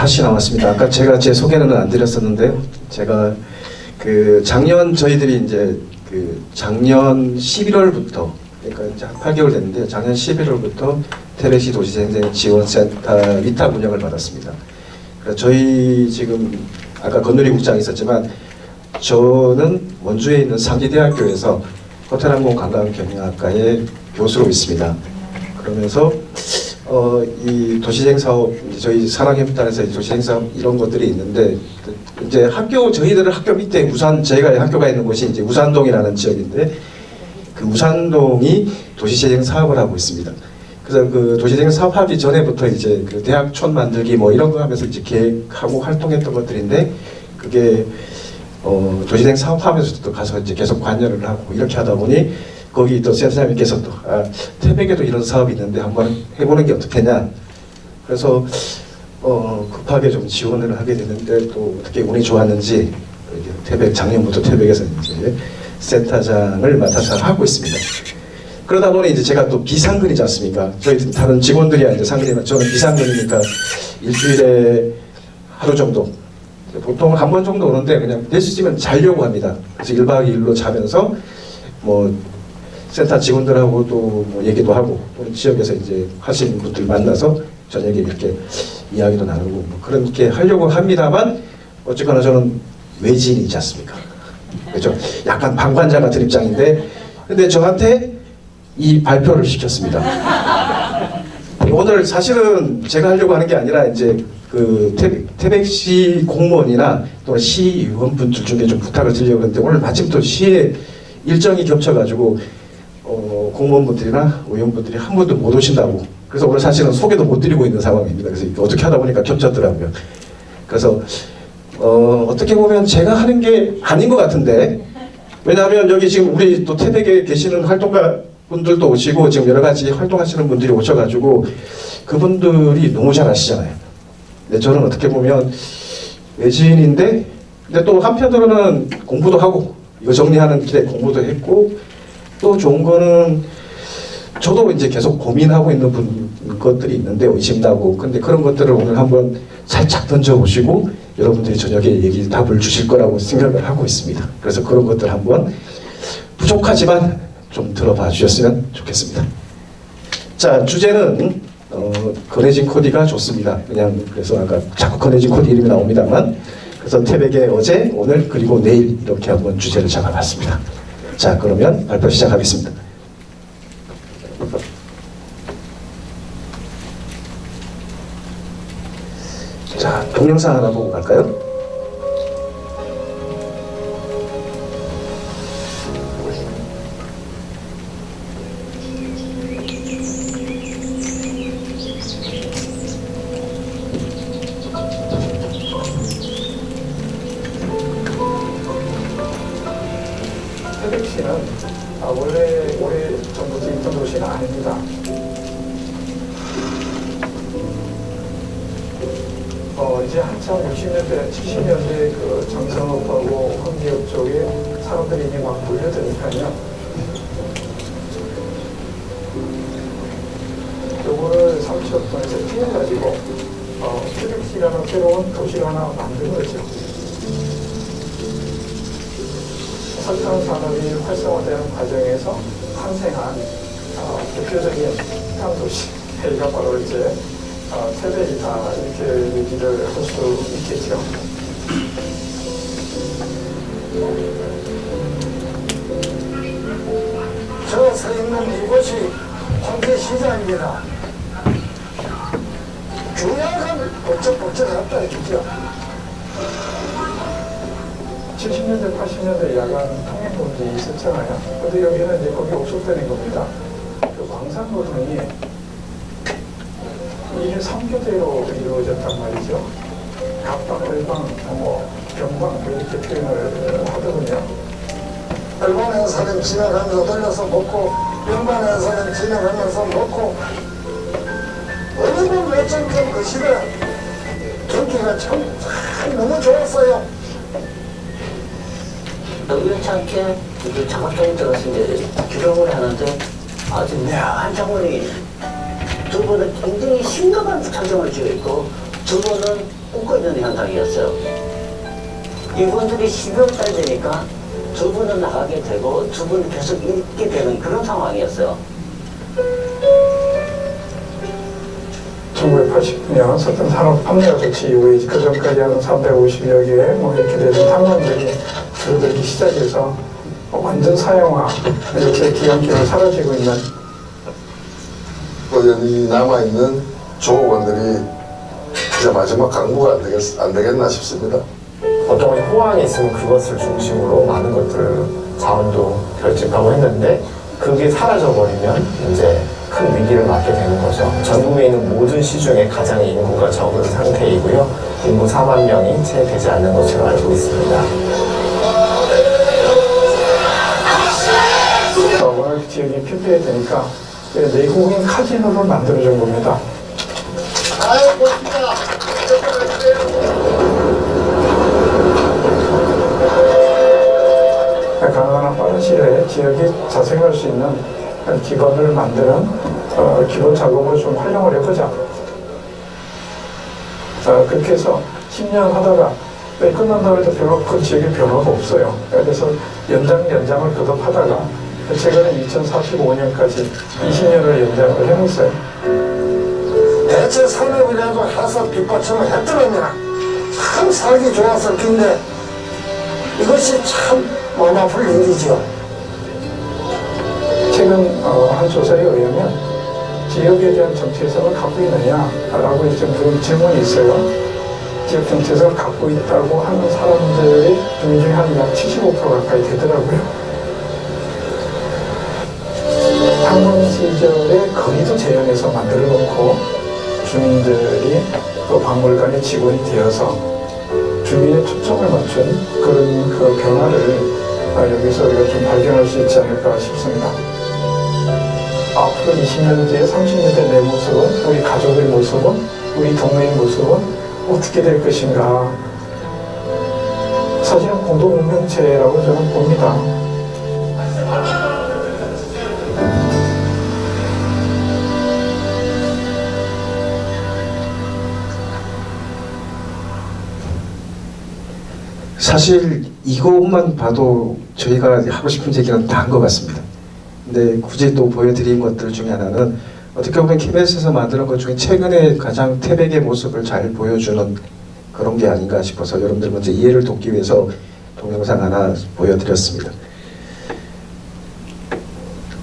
다시 나왔습니다. 아까 제가 제 소개는 안 드렸었는데요. 제가 그 작년 저희들이 이제 그 작년 11월부터 그러니까 이제 한 8개월 됐는데 작년 11월부터 태백시 도시재생 지원센터 위탁 운영을 받았습니다. 그래서 저희 지금 아까 건누리 국장이 있었지만 저는 원주에 있는 상지대학교에서 호텔항공관광경영학과의 교수로 있습니다. 그러면서 이 도시재생 사업 저희 산학협단에서 도시재생 사업 이런 것들이 있는데 이제 저희들 학교 밑에 저희가 학교가 있는 곳이 이제 우산동이라는 지역인데 그 우산동이 도시재생 사업을 하고 있습니다. 그래서 그 도시재생 사업하기 전에부터 이제 그 대학촌 만들기 뭐 이런 거 하면서 이제 계획하고 활동했던 것들인데 그게 도시재생 사업하면서도 가서 이제 계속 관여를 하고 이렇게 하다 보니 거기 또 센터장님께서 또 태백에도 이런 사업이 있는데 한번 해보는 게 어떻겠냐. 그래서 급하게 좀 지원을 하게 되는데 또 어떻게 운이 좋았는지 작년부터 태백에서 이제 센터장을 맡아서 하고 있습니다. 그러다 보니 이제 제가 또 비상근이지 않습니까? 저희 다른 직원들이 이제 상근이면 저는 비상근이니까 일주일에 하루 정도 보통 한 번 정도 오는데 그냥 될 수 있으면 자려고 합니다. 그래서 1박 2일로 자면서 뭐 센터 직원들하고도 뭐 얘기도 하고 지역에서 이제 하시는 분들 만나서 저녁에 이렇게 이야기도 나누고 뭐 그렇게 하려고 합니다만 어쨌거나 저는 외지인이지 않습니까? 그렇죠? 약간 방관자 같은 입장인데 근데 저한테 이 발표를 시켰습니다. 오늘 사실은 제가 하려고 하는 게 아니라 이제 그 태백시 공무원이나 또는 시의원분들 중에 좀 부탁을 드리려고 했는데 오늘 마침 또 시에 일정이 겹쳐가지고 공무원분들이나 의원분들이 한 분도 못 오신다고 그래서 오늘 사실은 소개도 못 드리고 있는 상황입니다. 그래서 어떻게 하다 보니까 겹쳤더라고요. 그래서 어떻게 보면 제가 하는 게 아닌 것 같은데 왜냐하면 여기 지금 우리 또 태백에 계시는 활동가 분들도 오시고 지금 여러 가지 활동하시는 분들이 오셔가지고 그분들이 너무 잘 아시잖아요. 근데 저는 어떻게 보면 외지인인데 근데 또 한편으로는 공부도 하고 이거 정리하는 길에 공부도 했고 또 좋은 거는 저도 이제 계속 고민하고 있는 것들이 있는데 의심나고 근데 그런 것들을 오늘 한번 살짝 던져보시고 여러분들이 저녁에 답을 주실 거라고 생각을 하고 있습니다. 그래서 그런 것들 한번 부족하지만 좀 들어봐 주셨으면 좋겠습니다. 자, 주제는 건해진 코디가 좋습니다. 그냥 그래서 아까 자꾸 건해진 코디 이름이 나옵니다만 그래서 태백의 어제, 오늘 그리고 내일 이렇게 한번 주제를 잡아봤습니다. 자, 그러면 발표 시작하겠습니다. 자, 동영상 하나 보고 갈까요? 태백시는 원래 올해 정부터 있던 도시는 아닙니다. 이제 한참 60년대, 70년대 그 장산업하고 흥기업 쪽에 사람들이 이제 막 몰려드니까요. 요거를 30억원에서 띄워가지고 태백시라는 새로운 도시를 하나 만든 거죠. 설탕 산업이 활성화되는 과정에서 탄생한 대표적인 향도시가 바로 이제 태백이다 이렇게 얘기를 할 수 있겠죠. 저 서 있는 이곳이 홍대시장입니다. 중요한 복잡복잡하다 이거죠. 70년대, 80년대 야간 통행문이 있었잖아요. 근데 여기는 이제 거기 옥속되는 겁니다. 그 광산노동이 이게 3교대로 이루어졌단 말이죠. 갑방, 을방, 병방 이렇게 표현을 하더군요. 일본에 사람 지나가면서 돌려서 먹고 병반에 사람 지나가면서 먹고 어느 분 몇천큼 그 시대 경기가 참 너무 좋았어요. 우연찮게 장학금이 들어갔을 때 규정을 하는데 아주 묘한 장원이 두 분은 굉장히 심각한 장점을 지어 있고 두 분은 웃고 있는 현상이었어요. 이분들이 12월 달 되니까 두 분은 나가게 되고 두 분은 계속 있게 되는 그런 상황이었어요. 1980년 서튼 산업 합리화 조치 이후에 그 전까지 한 350여 개의 뭐 이렇게 되는 탕원들이 줄어들기 시작해서 완전 사형화, 이렇게 기간기로 사라지고 있는 여전히 남아있는 조업원들이 이제 마지막 강구가 안 되겠나 싶습니다. 어떤 것이 호황이 있으면 그것을 중심으로 많은 것들을 자원도 결집하고 했는데 그게 사라져버리면 이제 큰 위기를 맞게 되는 거죠. 전국에 있는 모든 시중에 가장 인구가 적은 상태이고요. 인구 4만 명이 채 되지 않는 것으로 알고 있습니다. 워낙 지역이 피폐해지니까 내국인 카지노를 만들어준 겁니다. 가능한 빠른 시일에 지역이 자생할 수 있는 기반을 만드는 기본 작업을 좀 활용을 해보자. 그렇게 해서 10년 하다가 끝난다고 해도 별로 그 지역에 변화가 없어요. 그래서 연장을 거듭하다가 최근에 2045년까지 20년을 연장을 해놓았어요. 대체 산업이라도 해서 뒷받침을 했더라면 참 살기 좋았을 텐데 이것이 참 마음 아플 일이죠. 최근 한 조사에 의하면 지역에 대한 정체성을 갖고 있느냐라고 좀 질문이 있어요. 지역 정체성을 갖고 있다고 하는 사람들의 주민 중에 한 약 75% 가까이 되더라고요. 탕원 시절에 거리도 재현해서 만들어 놓고 주민들이 또 박물관의 직원이 되어서 주민의 초점을 맞춘 그런 그 변화를 여기서 우리가 좀 발견할 수 있지 않을까 싶습니다. 앞으로 20년 뒤에 30년 대 내 모습은, 우리 가족의 모습은, 우리 동네의 모습은 어떻게 될 것인가. 사실은 공동운명체라고 저는 봅니다. 사실 이것만 봐도 저희가 하고 싶은 얘기는 다 한 것 같습니다. 근데 굳이 또 보여드린 것들 중에 하나는 어떻게 보면 KBS에서 만드는 것 중에 최근에 가장 태백의 모습을 잘 보여주는 그런 게 아닌가 싶어서 여러분들 먼저 이해를 돕기 위해서 동영상 하나 보여드렸습니다.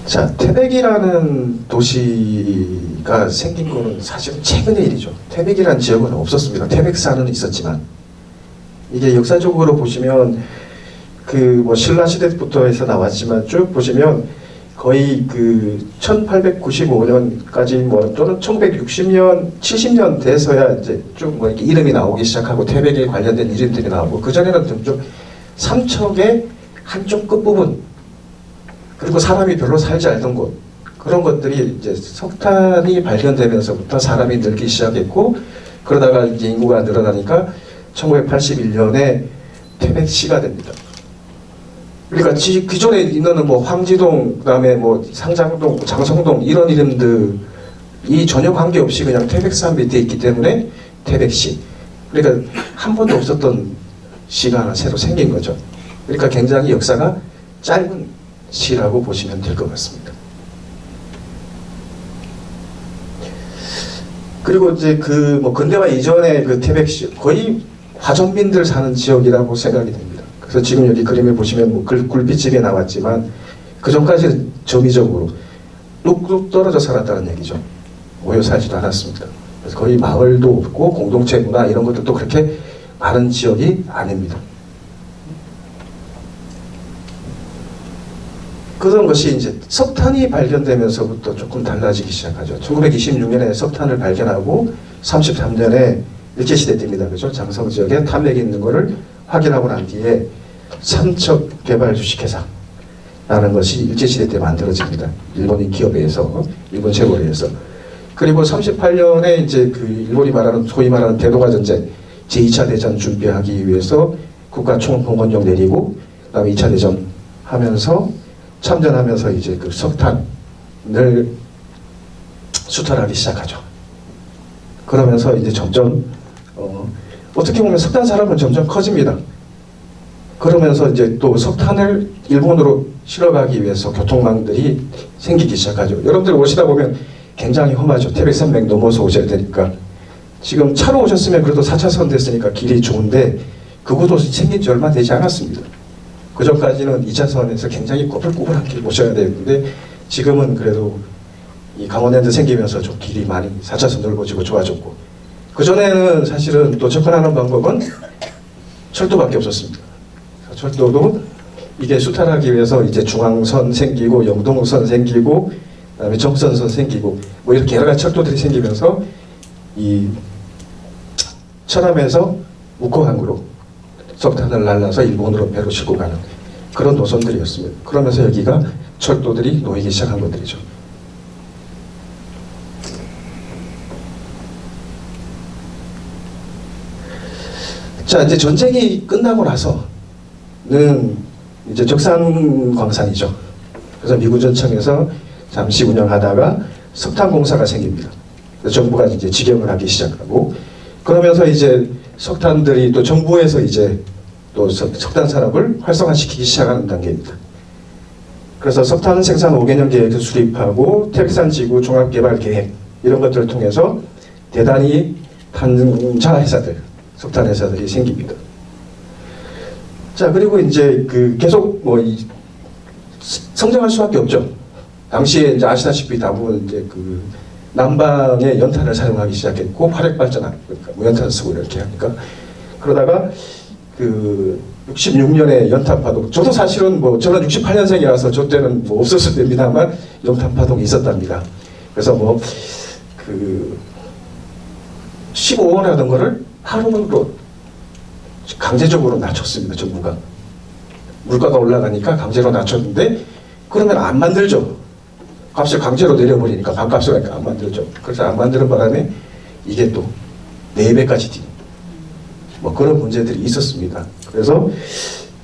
자, 태백이라는 도시가 생긴 거는 사실은 최근의 일이죠. 태백이라는 지역은 없었습니다. 태백사는 있었지만 이게 역사적으로 보시면 그 뭐 신라 시대부터 해서 나왔지만 쭉 보시면 거의 그 1895년까지 뭐 또는 1960년, 70년 돼서야 이제 쭉 뭐 이렇게 이름이 나오기 시작하고 태백에 관련된 이름들이 나오고 그 전에는 좀 삼척의 한쪽 끝부분 그리고 사람이 별로 살지 않던 곳 그런 것들이 이제 석탄이 발견되면서부터 사람이 늘기 시작했고 그러다가 이제 인구가 늘어나니까 1981년에 태백시가 됩니다. 그러니까 기존에 있는 뭐 황지동, 그다음에 뭐 상장동, 장성동 이런 이름들이 전혀 관계없이 그냥 태백사 밑에 있기 때문에 태백시. 그러니까 한 번도 없었던 시가 하나 새로 생긴 거죠. 그러니까 굉장히 역사가 짧은 시라고 보시면 될 것 같습니다. 그리고 이제 그 뭐 근대화 이전에 그 태백시 거의 화전민들 사는 지역이라고 생각이 됩니다. 그래서 지금 여기 그림에 보시면 뭐 굴빛집에 나왔지만 그 전까지는 점이적으로 뚝뚝 떨어져 살았다는 얘기죠. 모여 살지도 않았습니다. 그래서 거의 마을도 없고 공동체 문화 이런 것들도 그렇게 많은 지역이 아닙니다. 그런 것이 이제 석탄이 발견되면서부터 조금 달라지기 시작하죠. 1926년에 석탄을 발견하고 33년에 일제시대 때입니다. 그죠? 장성 지역에 탐맥이 있는 것을 확인하고 난 뒤에 삼척 개발 주식회사라는 것이 일제시대 때 만들어집니다. 일본인 기업에 의해서, 일본 재벌에 의해서. 그리고 38년에 이제 그 일본이 말하는 소위 말하는 대동아 전쟁, 제2차 대전 준비하기 위해서 국가총동원령 내리고 그다음에 2차 대전 하면서 참전하면서 이제 그 석탄을 수탈하기 시작하죠. 그러면서 이제 점점 어떻게 보면 석탄 산업은 점점 커집니다. 그러면서 이제 또 석탄을 일본으로 실어가기 위해서 교통망들이 생기기 시작하죠. 여러분들 오시다 보면 굉장히 험하죠. 태백산맥 넘어서 오셔야 되니까. 지금 차로 오셨으면 그래도 4차선 됐으니까 길이 좋은데 그 고도시 생긴 지 얼마 되지 않았습니다. 그 전까지는 2차선에서 굉장히 꼬불꼬불한 길 모셔야 되는데 지금은 그래도 이 강원랜드 생기면서 좀 길이 많이 4차선 넓어지고 좋아졌고, 그 전에는 사실은 또 접근하는 방법은 철도밖에 없었습니다. 철도도 이게 수탈하기 위해서 이제 중앙선 생기고 영동선 생기고 그다음에 정선선 생기고 뭐 이렇게 여러 가지 철도들이 생기면서 이 천암에서 묵호항으로 석탄을 날라서 일본으로 배로 싣고 가는 그런 노선들이었습니다. 그러면서 여기가 철도들이 놓이기 시작한 것들이죠. 자, 이제 전쟁이 끝나고 나서는 이제 적산광산이죠. 그래서 미군전청에서 잠시 운영하다가 석탄공사가 생깁니다. 그래서 정부가 이제 직영을 하기 시작하고, 그러면서 이제 석탄들이 또 정부에서 이제 또 석탄 산업을 활성화시키기 시작하는 단계입니다. 그래서 석탄 생산 5개년 계획을 수립하고 태백산지구 종합개발계획 이런 것들을 통해서 대단히 탄자 회사들, 석탄 회사들이 생깁니다. 자, 그리고 이제 그 계속 성장할 수밖에 없죠. 당시에 이제 아시다시피 대부분 이제 그 남방의 연탄을 사용하기 시작했고 화력 발전하고 그러니까 무연탄 쓰고 이렇게 하니까, 그러다가 그 66년에 연탄 파동, 저도 사실은 저는 68년생이라서 저 때는 없었을 때입니다만 연탄 파동이 있었답니다. 그래서 그 15원 하던 거를 하루로 강제적으로 낮췄습니다. 정부가 물가가 올라가니까 강제로 낮췄는데, 그러면 안 만들죠. 값을 강제로 내려버리니까 반값을 하니까 안 만들죠. 그래서 안 만드는 바람에 이게 또 4배까지 뛰는 그런 문제들이 있었습니다. 그래서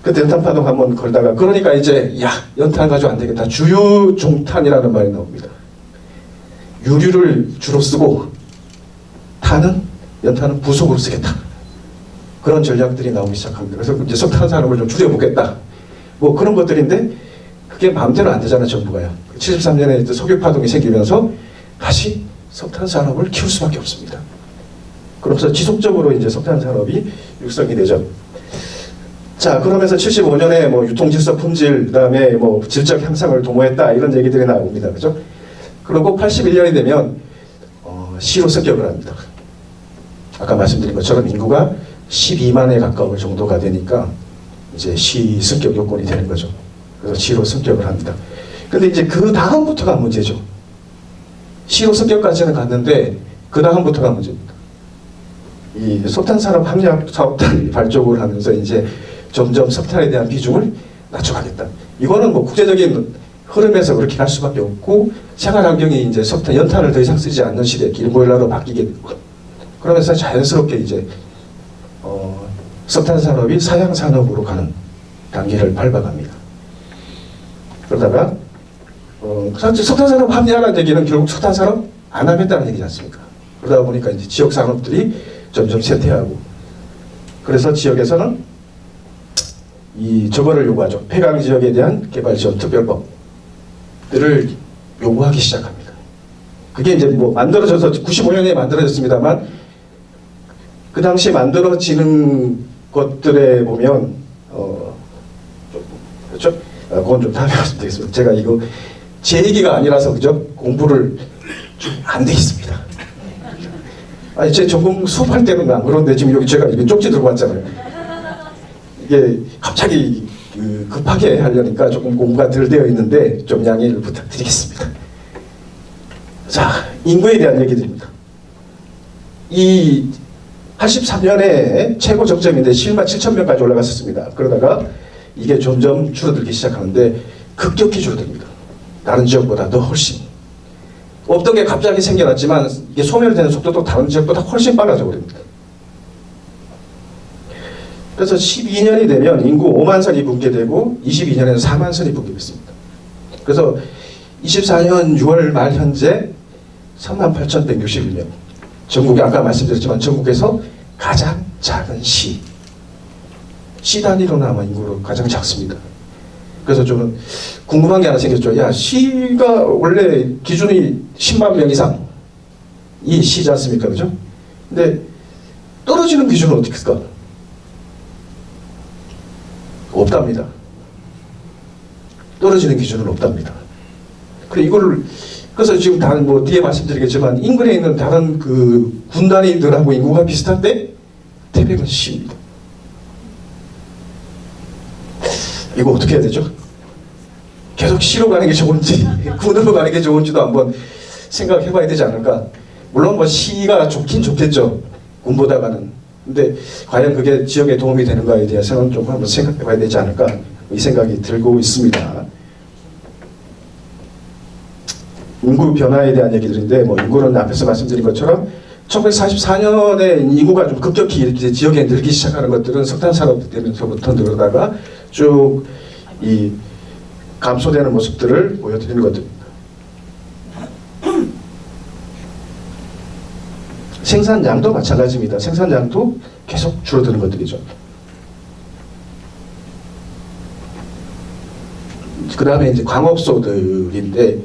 그때 연탄 파동 한번 걸다가, 그러니까 이제 연탄 가지고 안 되겠다. 주유종탄이라는 말이 나옵니다. 유류를 주로 쓰고 연탄은 부속으로 쓰겠다. 그런 전략들이 나오기 시작합니다. 그래서 이제 석탄 산업을 좀 줄여보겠다. 그런 것들인데 그게 마음대로 안 되잖아요, 정부가요. 73년에 이제 석유 파동이 생기면서 다시 석탄 산업을 키울 수밖에 없습니다. 그러면서 지속적으로 이제 석탄 산업이 육성이 되죠. 자, 그러면서 75년에 유통 질서 품질, 그다음에 질적 향상을 도모했다 이런 얘기들이 나옵니다, 그죠? 그리고 81년이 되면 시로 습격을 합니다. 아까 말씀드린 것처럼 인구가 12만에 가까울 정도가 되니까 이제 시 승격 요건이 되는 거죠. 그래서 시로 승격을 합니다. 근데 이제 그 다음부터가 문제죠. 시로 승격까지는 갔는데 그 다음부터가 문제입니다. 이 석탄 산업 합리화 사업단이 발족을 하면서 이제 점점 석탄에 대한 비중을 낮춰가겠다. 이거는 국제적인 흐름에서 그렇게 갈 수밖에 없고, 생활 환경이 이제 연탄을 더 이상 쓰지 않는 시대, 기름보일러로 바뀌게 되고, 그러면서 자연스럽게 이제 석탄 산업이 사양 산업으로 가는 단계를 밟아갑니다. 그러다가 석탄 산업 합리화라는 얘기는 결국 석탄 산업 안 하겠다는 얘기지 않습니까? 그러다 보니까 이제 지역 산업들이 점점 쇠퇴하고, 그래서 지역에서는 저거를 요구하죠. 폐강 지역에 대한 개발 지원 특별법들을 요구하기 시작합니다. 그게 이제 만들어져서 95년에 만들어졌습니다만, 그 당시 만들어지는 것들에 보면 그렇죠? 그건 좀 다음에 말씀드리겠습니다. 제가 이거 제 얘기가 아니라서 그죠? 공부를 좀 안 되겠습니다. 아니, 제 전공 수업할 때는 안 그런데 지금 여기 제가 이게 쪽지 들고 왔잖아요. 이게 갑자기 급하게 하려니까 조금 공부가 덜 되어 있는데 좀 양해를 부탁드리겠습니다. 자, 인구에 대한 얘기들입니다. 이 83년에 최고 정점인데 11만 7천 명까지 올라갔었습니다. 그러다가 이게 점점 줄어들기 시작하는데 급격히 줄어듭니다. 다른 지역보다 더 훨씬. 없던 게 갑자기 생겨났지만 이게 소멸되는 속도도 다른 지역보다 훨씬 빨라져 버립니다. 그래서 12년이 되면 인구 5만 선이 붕괴되고 22년에는 4만 선이 붕괴됐습니다. 그래서 24년 6월 말 현재 38,161명. 전국에 아까 말씀드렸지만 전국에서 가장 작은 시 단위로는 아마 인구로 가장 작습니다. 그래서 저는 궁금한 게 하나 생겼죠. 야, 시가 원래 기준이 10만 명 이상 이 시지 않습니까? 그죠? 근데 떨어지는 기준은 어떻게 할까? 없답니다. 떨어지는 기준은 없답니다. 그래서 지금 다른 뭐 뒤에 말씀드리겠지만 인근에 있는 다른 그 군단위들하고 인구가 비슷한데 태백은 시입니다. 이거 어떻게 해야 되죠? 계속 시로 가는 게 좋은지 군으로 가는 게 좋은지도 한번 생각해 봐야 되지 않을까. 물론 뭐 시가 좋긴 좋겠죠, 군보다가는. 근데 과연 그게 지역에 도움이 되는가에 대해서는 좀 한번 생각해 봐야 되지 않을까, 이 생각이 들고 있습니다. 인구 변화에 대한 얘기들인데, 뭐 인구는 앞에서 말씀드린 것처럼 1944년에 인구가 좀 급격히 이렇게 지역에 늘기 시작하는 것들은 석탄 산업 되면서부터 늘어다가 쭉 이 감소되는 모습들을 보여드리는 것들입니다. 생산량도 마찬가지입니다. 생산량도 계속 줄어드는 것들이죠. 그 다음에 이제 광업소들인데,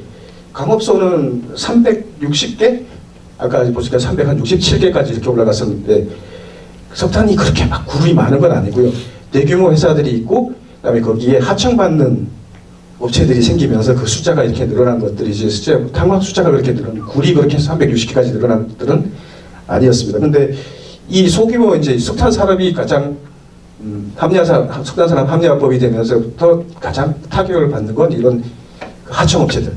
광업소는 360개? 아까 보니까 367개까지 이렇게 올라갔었는데, 석탄이 그렇게 막 그룹이 많은 건 아니고요. 대규모 회사들이 있고, 그 다음에 거기에 하청받는 업체들이 생기면서 그 숫자가 이렇게 늘어난 것들이 이제 실제 탄광 숫자가 그렇게 굴이 그렇게 360개까지 늘어난 것들은 아니었습니다. 근데 이 소규모 이제 석탄 산업이 가장 석탄 산업 합리화법이 되면서부터 가장 타격을 받는 건 이런 하청업체들이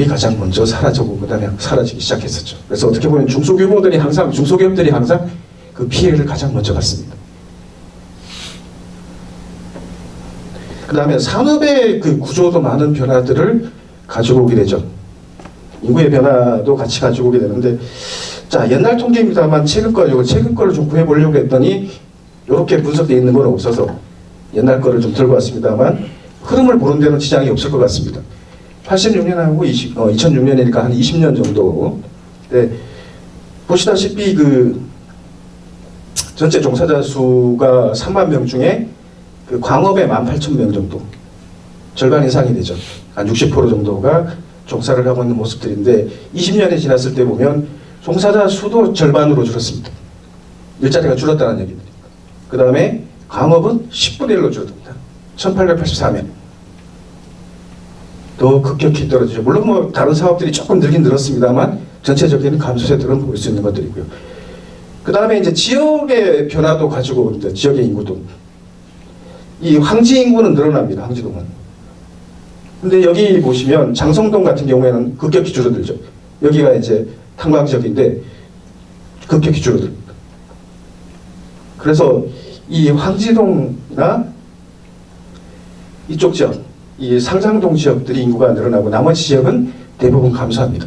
가장 먼저 사라지고 그다음에 사라지기 시작했었죠. 그래서 어떻게 보면 중소기업들이 항상 그 피해를 가장 먼저 받습니다. 그 다음에 산업의 그 구조도 많은 변화들을 가지고 오게 되죠. 인구의 변화도 같이 가지고 오게 되는데, 자, 옛날 통계입니다만 최근 거를 좀 구해보려고 했더니 이렇게 분석되어 있는 건 없어서 옛날 거를 좀 들고 왔습니다만 흐름을 보는 데는 지장이 없을 것 같습니다. 86년하고 2006년이니까 한 20년 정도. 네, 보시다시피 그 전체 종사자 수가 3만 명 중에 그 광업에 18,000명 정도, 절반 이상이 되죠. 한 60% 정도가 종사를 하고 있는 모습들인데, 20년이 지났을 때 보면 종사자 수도 절반으로 줄었습니다. 일자리가 줄었다는 얘기입니다. 그 다음에 광업은 10분의 1로 줄어듭니다. 1884명. 더 급격히 떨어지죠. 물론 뭐 다른 사업들이 조금 늘긴 늘었습니다만 전체적인 감소세들은 볼 수 있는 것들이고요. 그 다음에 이제 지역의 변화도 가지고 옵니다. 지역의 인구도. 이 황지 인구는 늘어납니다. 황지동은. 근데 여기 보시면 장성동 같은 경우에는 급격히 줄어들죠. 여기가 이제 탄광 지역인데 급격히 줄어듭니다. 그래서 이 황지동이나 이쪽 지역, 이 상상동 지역들이 인구가 늘어나고 나머지 지역은 대부분 감소합니다.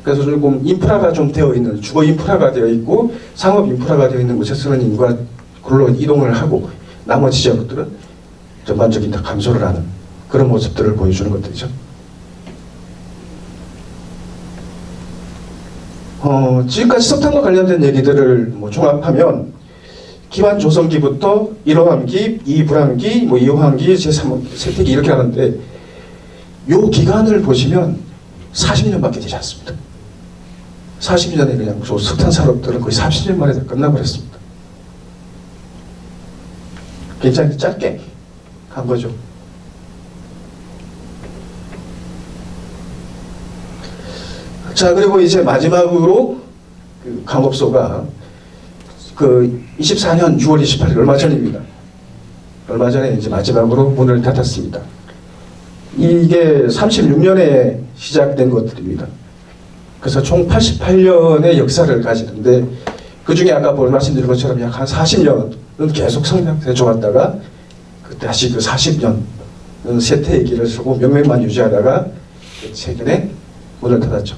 그래서 조금 인프라가 좀 되어 있는, 주거 인프라가 되어 있고 상업 인프라가 되어 있는 곳에서는 인구가 굴러 이동을 하고, 나머지 지역들은 전반적인 다 감소를 하는 그런 모습들을 보여주는 것들이죠. 지금까지 석탄과 관련된 얘기들을 뭐 종합하면 기반 조성기부터 1호함기, 2불함기, 뭐 2호함기, 제3호 세태기 이렇게 하는데, 요 기간을 보시면 40년밖에 되지 않습니다. 40년에 그냥 석탄 산업들은 거의 30년 만에 다 끝나버렸습니다. 굉장히 짧게 간 거죠. 자, 그리고 이제 마지막으로 그 광업소가 그 24년 6월 28일 얼마 전입니다. 얼마 전에 이제 마지막으로 문을 닫았습니다. 이게 36년에 시작된 것들입니다. 그래서 총 88년의 역사를 가지는데, 그 중에 아까 말씀드린 것처럼 약 한 40년은 계속 성장세 좋았다가 다시 그 40년 쇠퇴의 길을 서고 명맥만 유지하다가 최근에 문을 닫았죠.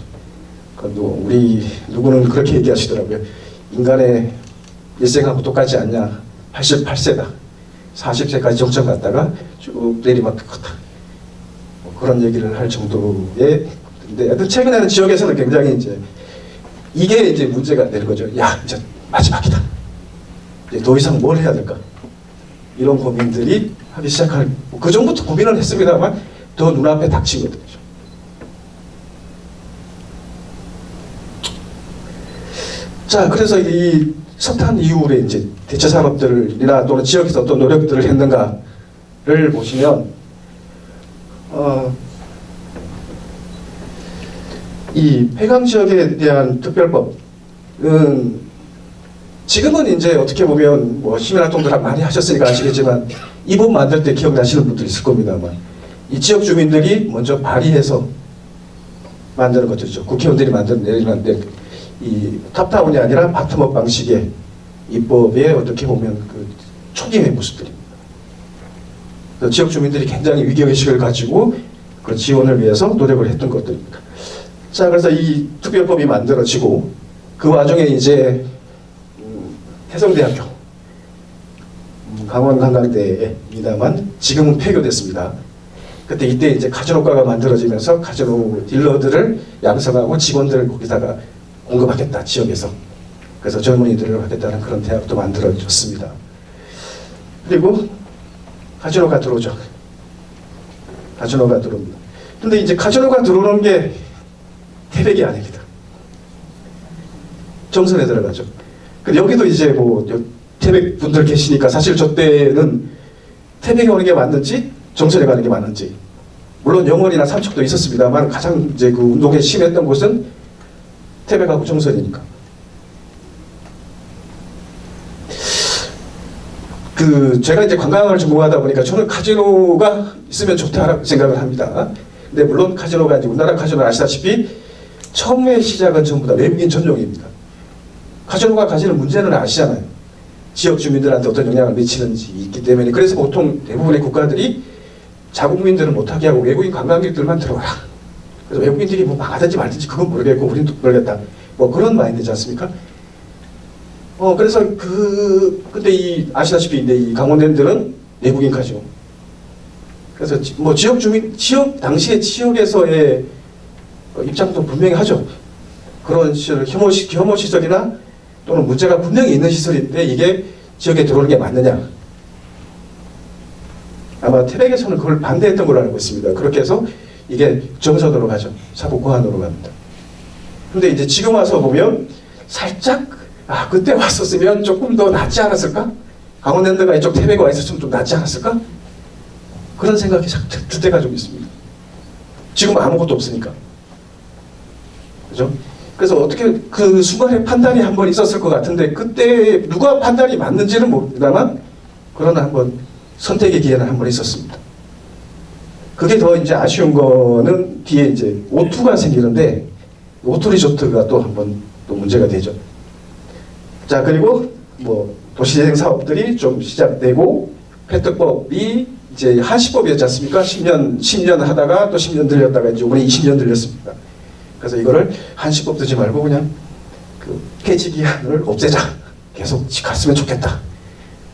우리 누구는 그렇게 얘기하시더라고요. 인간의 일생하고 똑같지 않냐. 88세다. 40세까지 정점 갔다가 쭉 내리막하다. 그런 얘기를 할 정도의. 근데 최근에는 지역에서는 굉장히 이제 이게 이제 문제가 되는 거죠. 야, 이제 마지막이다. 이제 더 이상 뭘 해야 될까? 이런 고민들이 하기 시작할, 그 전부터 고민을 했습니다만 더 눈앞에 닥친 거죠. 자, 그래서 이 석탄 이후에 이제 대체 산업들이나 또는 지역에서 어떤 노력들을 했는가를 보시면, 이 폐강 지역에 대한 특별법은 지금은 이제 어떻게 보면 뭐 시민활동들 많이 하셨으니까 아시겠지만 이 법 만들 때 기억나시는 분들 있을 겁니다만 이 지역 주민들이 먼저 발의해서 만드는 것들이죠. 국회의원들이 내리는데 이 탑다운이 아니라 바텀업 방식의 입법에 어떻게 보면 그 초기의 모습들입니다. 그래서 지역 주민들이 굉장히 위기의식을 가지고 그 지원을 위해서 노력을 했던 것들입니다. 자, 그래서 이 특별법이 만들어지고 그 와중에 이제 태성대학교 강원관광대입니다만 지금은 폐교됐습니다. 그때 이때 이제 카지노과가 만들어지면서 카지노 딜러들을 양성하고 직원들을 거기다가 공급하겠다, 지역에서. 그래서 젊은이들을 하겠다는 그런 대학도 만들어졌습니다. 그리고 카지노가 들어오죠. 카지노가 들어옵니다. 근데 이제 카지노가 들어오는 게 태백이 아닙니다. 정선에 들어가죠. 근데 여기도 이제 뭐 태백 분들 계시니까 사실 저 때는 태백에 오는 게 맞는지 정선에 가는 게 맞는지, 물론 영월이나 삼척도 있었습니다만 가장 이제 그 운동이 심했던 곳은 태백하고 정선이니까. 그 제가 이제 관광을 전공하다 보니까 저는 카지노가 있으면 좋다라고 생각을 합니다. 근데 물론 카지노가 이제 우리나라 카지노 아시다시피 처음에 시작은 전부 다 외국인 전용입니다. 카지노가 가지는 문제는 아시잖아요. 지역 주민들한테 어떤 영향을 미치는지 있기 때문에. 그래서 보통 대부분의 국가들이 자국민들은 못하게 하고 외국인 관광객들만 들어와라. 그래서 외국인들이 뭐 망하든지 말든지 그건 모르겠고 우리는 모르겠다. 뭐 그런 마인드지 않습니까? 그래서 근데 이 아시다시피 이 강원랜드는 외국인 카지노. 그래서 뭐 지역 주민, 당시의 지역에서의 입장도 분명히 하죠. 그런 시설, 혐오 시설이나 또는 문제가 분명히 있는 시설인데 이게 지역에 들어오는 게 맞느냐. 아마 태백에서는 그걸 반대했던 걸로 알고 있습니다. 그렇게 해서 이게 정선으로 가죠. 사복 고안으로 갑니다. 근데 이제 지금 와서 보면 살짝 그때 왔었으면 조금 더 낫지 않았을까? 강원랜드가 이쪽 태백에 와 있었으면 좀 낫지 않았을까? 그런 생각이 들 때가 좀 있습니다. 지금 아무것도 없으니까. 그죠? 그래서 어떻게 그 순간에 판단이 한 번 있었을 것 같은데 그때 누가 판단이 맞는지는 모르다만 그러나 한번 선택의 기회는 한 번 있었습니다. 그게 더 이제 아쉬운 거는 뒤에 이제 O2가 생기는데 O2 리조트가 또 한 번 또 문제가 되죠. 자, 그리고 뭐 도시재생 사업들이 좀 시작되고 폐특법이 이제 한시법이었지 않습니까? 10년 하다가 또 10년 들렸다가 이제 이번에 20년 들렸습니다. 그래서 이거를 한시법 두지 말고 그냥 그 폐지기한을 없애자. 계속 갔으면 좋겠다.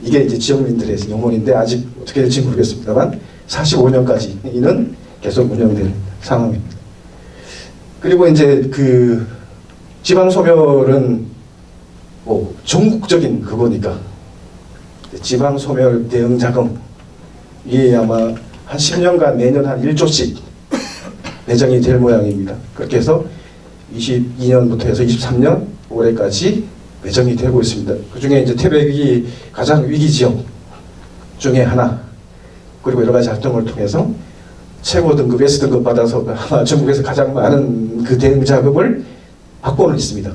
이게 이제 지역민들의 영혼인데 아직 어떻게 될지 모르겠습니다만 45년까지는 계속 운영될 상황입니다. 그리고 이제 그 지방소멸은 뭐 전국적인 그거니까 지방소멸 대응 자금 이게 아마 한 10년간 매년 한 1조씩 배정이 될 모양입니다. 그렇게 해서 22년부터 해서 23년 올해까지 배정이 되고 있습니다. 그 중에 이제 태백이 가장 위기 지역 중에 하나, 그리고 여러 가지 활동을 통해서 최고 등급, S 등급 받아서 아마 전국에서 가장 많은 그 대응 자금을 받고는 있습니다.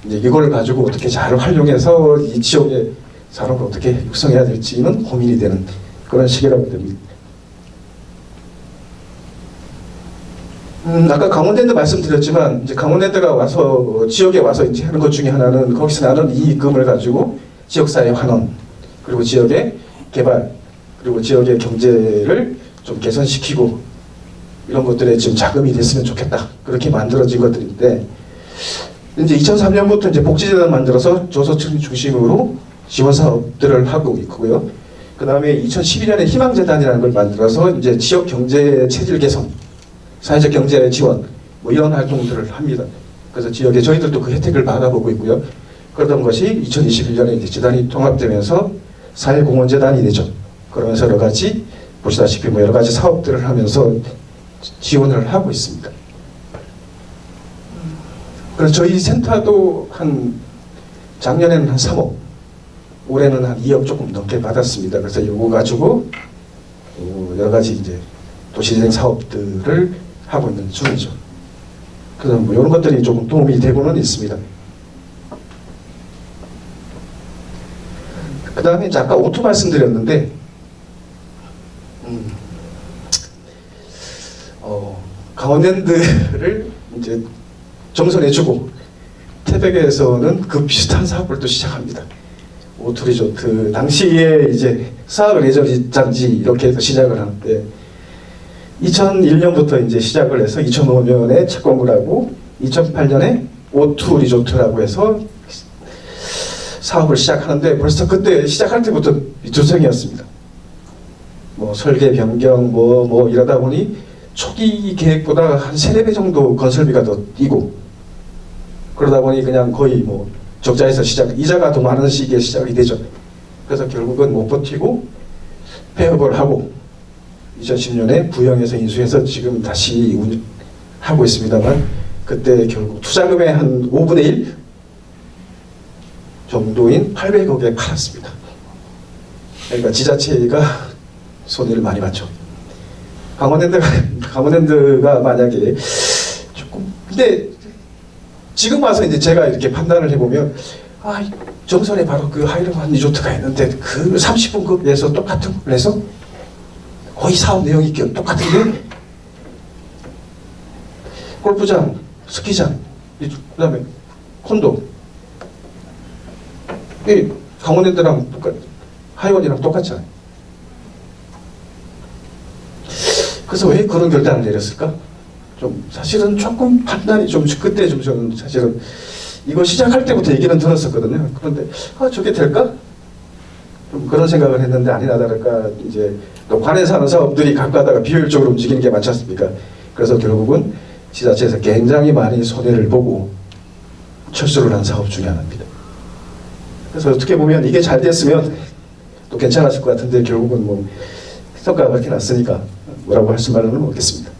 이제 이걸 가지고 어떻게 잘 활용해서 이 지역의 사람을 어떻게 육성해야 될지는 고민이 되는 그런 시기라고 됩니다. 아까 강원랜드 말씀드렸지만 이제 강원랜드가 와서 지역에 와서 이제 하는 것 중에 하나는 거기서 나는 이익금을 가지고 지역사회 환원, 그리고 지역의 개발, 그리고 지역의 경제를 좀 개선시키고 이런 것들에 지금 자금이 됐으면 좋겠다. 그렇게 만들어진 것들인데 이제 2003년부터 이제 복지재단 만들어서 저소득 중심으로 지원 사업들을 하고 있고요. 그 다음에 2012년에 희망재단이라는 걸 만들어서 이제 지역 경제 체질 개선, 사회적 경제 지원 뭐 이런 활동들을 합니다. 그래서 지역에 저희들도 그 혜택을 받아보고 있고요. 그러던 것이 2021년에 이제 재단이 통합되면서 사회공헌재단이 되죠. 그러면서 여러 가지 보시다시피 뭐 여러 가지 사업들을 하면서 지원을 하고 있습니다. 그래서 저희 센터도 작년에는 한 3억, 올해는 한 2억 조금 넘게 받았습니다. 그래서 이거 가지고 여러 가지 이제 도시재생 사업들을 하고 있는 중이죠. 그래서 뭐 이런 것들이 조금 도움이 되고는 있습니다. 그 다음에 이제 아까 오토 말씀드렸는데, 강원랜드를 이제 정선해주고 태백에서는 그 비슷한 사업을 또 시작합니다. 오토 리조트 당시에 이제 사업 레저장지 이렇게 해서 시작을 하는데 2001년부터 이제 시작을 해서 2005년에 착공을 하고 2008년에 오토 리조트라고 해서 사업을 시작하는데 벌써 그때 시작할 때부터 조성이었습니다. 뭐 설계 변경 뭐 이러다 보니 초기 계획보다 한 3-4배 정도 건설비가 더 뛰고 그러다 보니 그냥 거의 뭐 적자에서 이자가 더 많은 시기에 시작이 되죠. 그래서 결국은 못 버티고 폐업을 하고 2010년에 부영에서 인수해서 지금 다시 하고 있습니다만 그때 결국 투자금의 한 5분의 1 정도인 800억에 팔았습니다. 그러니까 지자체가 손해를 많이 봤죠. 강원랜드가 만약에 조금 근데 지금 와서 이제 제가 이렇게 판단을 해보면 정선에 바로 그 하이르만 리조트가 있는데 그 30분급에서 똑같은 걸 해서 거의 사업 내용이 똑같은데 골프장, 스키장, 그 다음에 콘도 이 강원랜드랑 하이원이랑 똑같잖아요. 그래서 왜 그런 결단을 내렸을까? 좀 사실은 조금 판단이 좀 그때 좀 저는 사실은 이거 시작할 때부터 얘기는 들었었거든요. 그런데 저게 될까? 좀 그런 생각을 했는데 아니나 다를까 이제 또 관에서 하는 사업들이 각가다가 비효율적으로 움직이는 게 많지 않습니까? 그래서 결국은 지자체에서 굉장히 많이 손해를 보고 철수를 한 사업 중에 하나입니다. 그래서 어떻게 보면 이게 잘 됐으면 또 괜찮았을 것 같은데 결국은 뭐 성과가 그렇게 났으니까 뭐라고 할 수만은 없겠습니다.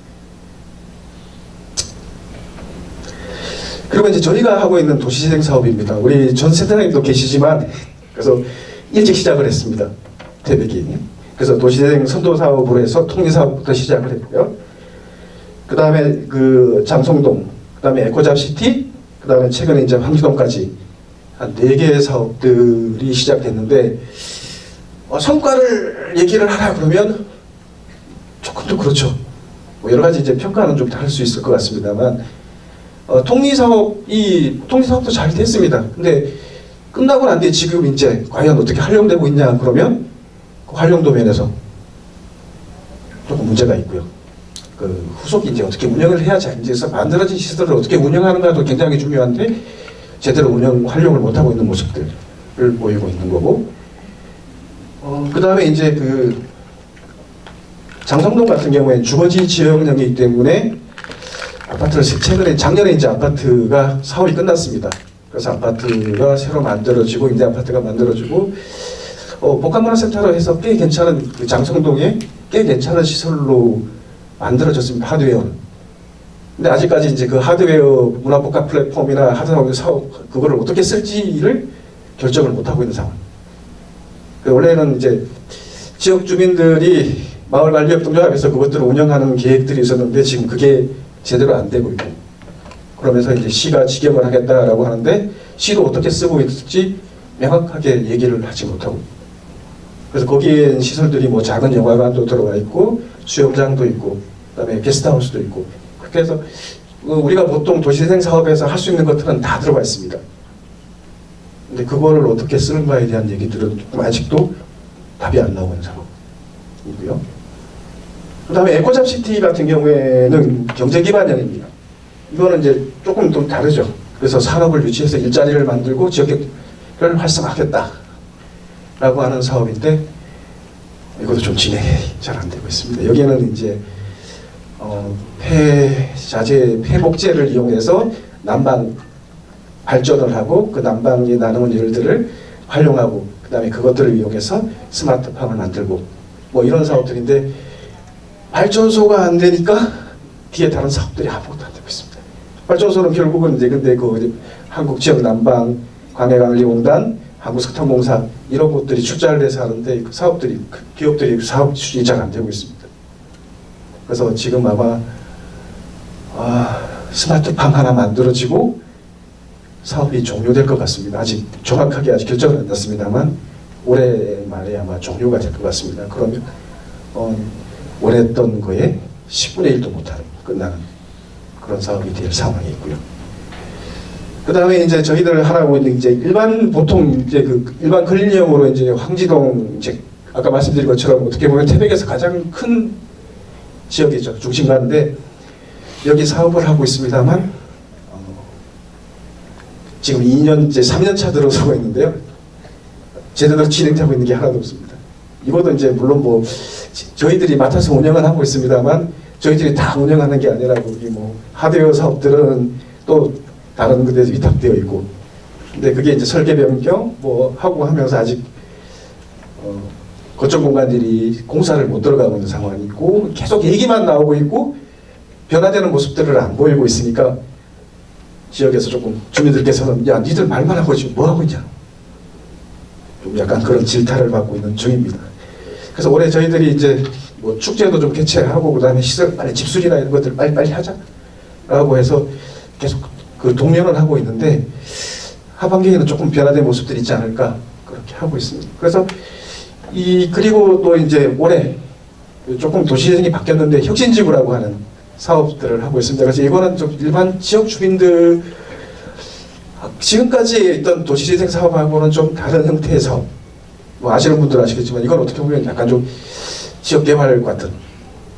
그리고 이제 저희가 하고 있는 도시재생 사업입니다. 우리 전 센터장님도 계시지만 그래서 일찍 시작을 했습니다. 태백이. 그래서 도시재생 선도 사업으로 해서 통리 사업부터 시작을 했고요. 그 다음에 그 장성동, 그 다음에 에코잡시티, 그 다음에 최근에 이제 황기동까지 한 4개의 사업들이 시작됐는데 성과를 얘기를 하라 그러면 조금 더 그렇죠. 뭐 여러 가지 이제 평가는 좀 다를 수 있을 것 같습니다만 통리사업도 잘 됐습니다. 근데 끝나고 난 뒤에 지금 이제 과연 어떻게 활용되고 있냐 그러면 그 활용도 면에서 조금 문제가 있고요. 그 후속 이제 어떻게 운영을 해야지 이제 만들어진 시설을 어떻게 운영하는가도 굉장히 중요한데 제대로 활용을 못하고 있는 모습들을 보이고 있는 거고 그 다음에 이제 그 장성동 같은 경우에는 주거지 지역이기 때문에 아파트를 작년에 이제 아파트가 사업이 끝났습니다. 그래서 아파트가 새로 만들어지고 임대 아파트가 만들어지고 복합문화센터로 해서 꽤 괜찮은 그 장성동에 꽤 괜찮은 시설로 만들어졌습니다. 하드웨어. 근데 아직까지 이제 그 하드웨어 문화복합 플랫폼이나 하드웨어 사업 그거를 어떻게 쓸지를 결정을 못 하고 있는 상황. 원래는 이제 지역 주민들이 마을관리협동조합에서 그것들을 운영하는 계획들이 있었는데 지금 그게 제대로 안 되고 있고 그러면서 이제 시가 직영을 하겠다라고 하는데 시도 어떻게 쓰고 있을지 명확하게 얘기를 하지 못하고 그래서 거기에 시설들이 뭐 작은 영화관도 들어가 있고 수영장도 있고 그다음에 게스트하우스도 있고 그렇게 해서 우리가 보통 도시재생 사업에서 할 수 있는 것들은 다 들어가 있습니다. 근데 그거를 어떻게 쓰는가에 대한 얘기들은 조금 아직도 답이 안 나오는 상황이고요. 그 다음에 에코잡시티 같은 경우에는 경제기반형입니다. 이거는 이제 조금 좀 다르죠. 그래서 산업을 유치해서 일자리를 만들고 지역을 활성화하겠다 라고 하는 사업인데 이것도 좀 진행이 잘 안 되고 있습니다. 여기에는 이제 폐목재를 이용해서 난방 발전을 하고 그 난방이 나누는 열들을 활용하고 그다음에 그것들을 이용해서 스마트팜을 만들고 뭐 이런 사업들인데 발전소가 안 되니까 뒤에 다른 사업들이 아무것도 안 되고 있습니다. 발전소는 결국은 이제 근데 그 한국 지역 난방, 광해관리공단, 한국석탄공사 이런 곳들이 출자를 해서 하는데 그 사업들이 그 기업들이 그 사업 수준이 잘 안 되고 있습니다. 그래서 지금 아마 스마트팜 하나 만들어지고 사업이 종료될 것 같습니다. 아직 정확하게 아직 결정은 안 났습니다만 올해 말에 아마 종료가 될 것 같습니다. 그러면 올해 했던 거에 10분의 1도 못하는 끝나는 그런 사업이 될 상황이 있고요. 그 다음에 이제 저희들 하라고 있는 이제 보통 이제 그 일반 클리닉으로 이제 황지동 이제 아까 말씀드린 것처럼 어떻게 보면 태백에서 가장 큰 지역이죠. 중심가인데 여기 사업을 하고 있습니다만 지금 2년째, 3년차 들어서고 있는데요. 제대로 진행되고 있는 게 하나도 없습니다. 이것도 이제 물론 뭐 저희들이 맡아서 운영을 하고 있습니다만 저희들이 다 운영하는 게 아니라 거기 뭐 하드웨어 사업들은 또 다른 데서 위탁되어 있고 근데 그게 이제 설계 변경 뭐 하고 하면서 아직 거점 공간들이 공사를 못 들어가고 있는 상황이고 계속 얘기만 나오고 있고 변화되는 모습들을 안 보이고 있으니까 지역에서 조금 주민들께서는 야 니들 말만 하고 지금 뭐 하고 있냐 좀 약간 그런 질타를 받고 있는 중입니다. 그래서 올해 저희들이 이제 뭐 축제도 좀 개최하고 그다음에 시설 빨리 집수리나 이런 것들 빨리 하자라고 해서 계속 그 동료는 하고 있는데 하반기에는 조금 변화된 모습들이 있지 않을까 그렇게 하고 있습니다. 그래서 그리고 또 이제 올해 조금 도시재생이 바뀌었는데 혁신지구라고 하는 사업들을 하고 있습니다. 그래서 이거는 좀 일반 지역 주민들 지금까지 있던 도시재생 사업하고는 좀 다른 형태의 사업. 뭐 아시는 분들 아시겠지만 이건 어떻게 보면 약간 좀 지역개발 같은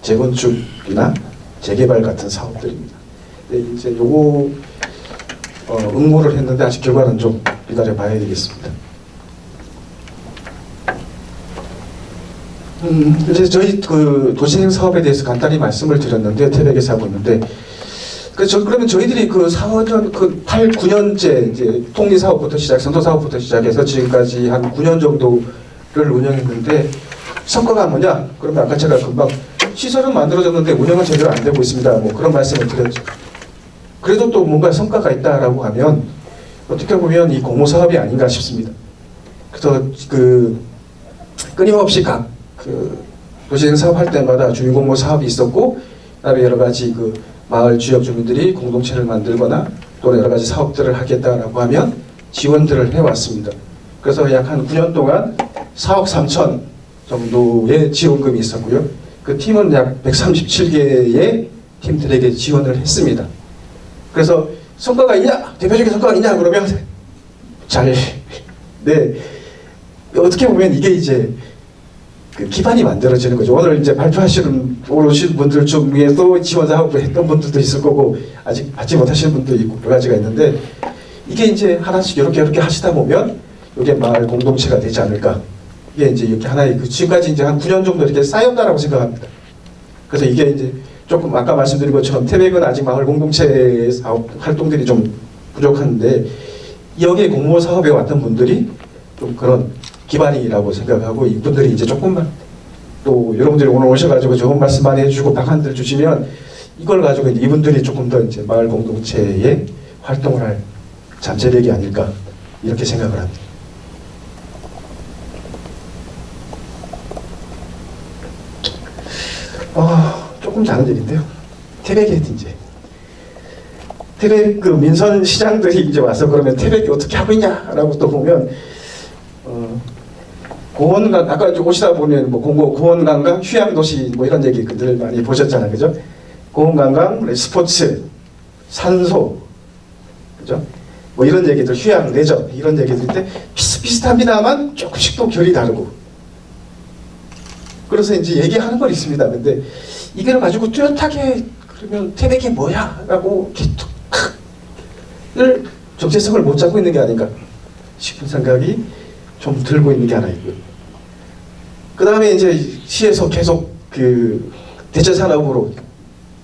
재건축이나 재개발 같은 사업들입니다. 근데 이제 요거 응모를 했는데 아직 결과는 좀 기다려 봐야 되겠습니다. 이제 저희 그 도시재생 사업에 대해서 간단히 말씀을 드렸는데 태백에서 하고 있는데 그러면 저희들이 그 4년 그 8, 9년째 이제 통리 사업부터 선도 사업부터 시작해서 지금까지 한 9년 정도를 운영했는데 성과가 뭐냐? 그러면 아까 제가 금방 시설은 만들어졌는데 운영은 제대로 안 되고 있습니다. 뭐 그런 말씀을 드렸죠. 그래도 또 뭔가 성과가 있다라고 하면 어떻게 보면 이 공모 사업이 아닌가 싶습니다. 그래서 그 끊임없이 각 그 도시재생 사업 할 때마다 주민공모 사업이 있었고, 그다음에 여러 가지 그 마을 지역 주민들이 공동체를 만들거나 또는 여러 가지 사업들을 하겠다라고 하면 지원들을 해왔습니다. 그래서 약 한 9년 동안 4억 3천 정도의 지원금이 있었고요. 그 팀은 약 137개의 팀들에게 지원을 했습니다. 그래서 성과가 있냐? 대표적인 성과가 있냐? 그러면 네. 어떻게 보면 이게 이제 그 기반이 만들어지는 거죠. 오늘 이제 오신 분들 중에도 지원 사업을 했던 분들도 있을 거고 아직 받지 못하시는 분도 있고 여러 가지가 있는데 이게 이제 하나씩 이렇게 하시다 보면 이게 마을 공동체가 되지 않을까. 이게 이제 이렇게 하나의 지금까지 이제 한 9년 정도 이렇게 쌓였다라고 생각합니다. 그래서 이게 이제 조금 아까 말씀드린 것처럼 태백은 아직 마을 공동체 사업 활동들이 좀 부족한데 여기에 공모 사업에 왔던 분들이 좀 그런 기반이라고 생각하고 이분들이 이제 조금만 또 여러분들이 오늘 오셔가지고 좋은 말씀 많이 해주고 박한들 주시면 이걸 가지고 이분들이 조금 더 이제 마을 공동체에 활동을 할 잠재력이 아닐까 이렇게 생각을 합니다. 조금 다른 얘기인데요. 태백에 이제 태백 그 민선 시장들이 이제 와서 그러면 태백이 어떻게 하고 있냐라고 또 보면 고원관 아까 오시다 보면 뭐 고원관광 휴양도시 뭐 이런 얘기들 많이 보셨잖아요, 그죠? 고원관광, 스포츠, 산소, 그죠? 뭐 이런 얘기들 휴양, 레저 이런 얘기들인데 비슷비슷합니다만 조금씩 또 결이 다르고. 그래서 이제 얘기하는 건 있습니다. 근데 이걸 가지고 뚜렷하게 그러면 태백이 뭐야라고 을 정체성을 못 잡고 있는 게 아닌가 싶은 생각이 좀 들고 있는 게 하나 있고요. 그 다음에 이제 시에서 계속 그 대체 산업으로